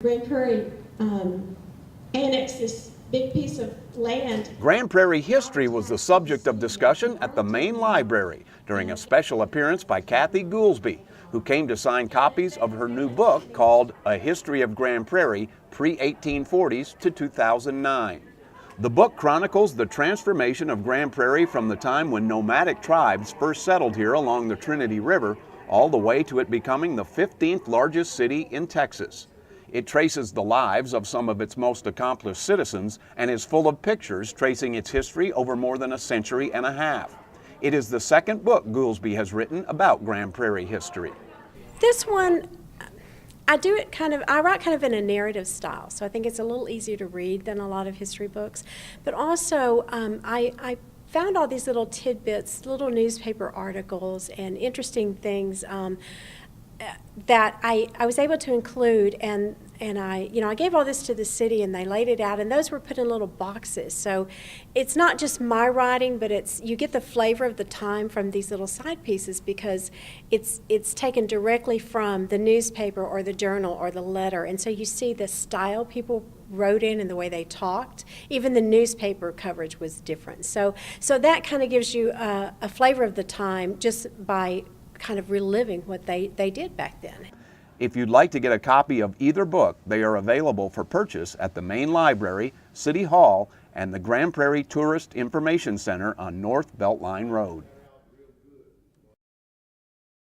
Grand Prairie annexed this big piece of land. Grand Prairie history was the subject of discussion at the main library during a special appearance by Kathy Goolsby, who came to sign copies of her new book called A History of Grand Prairie, Pre-1840s to 2009. The book chronicles the transformation of Grand Prairie from the time when nomadic tribes first settled here along the Trinity River all the way to it becoming the 15th largest city in Texas. It traces the lives of some of its most accomplished citizens and is full of pictures tracing its history over more than a century and a half. It is the second book Goolsby has written about Grand Prairie history. This one, I write kind of in a narrative style, so I think it's a little easier to read than a lot of history books. But also, I found all these little tidbits, little newspaper articles, and interesting things that I was able to include, and I gave all this to the city, and they laid it out, and those were put in little boxes. So it's not just my writing, but you get the flavor of the time from these little side pieces, because it's taken directly from the newspaper or the journal or the letter, and so you see the style people wrote in and the way they talked. Even the newspaper coverage was different. So that kind of gives you a flavor of the time just by kind of reliving what they did back then. If you'd like to get a copy of either book, they are available for purchase at the main library, City Hall, and the Grand Prairie Tourist Information Center on North Beltline Road.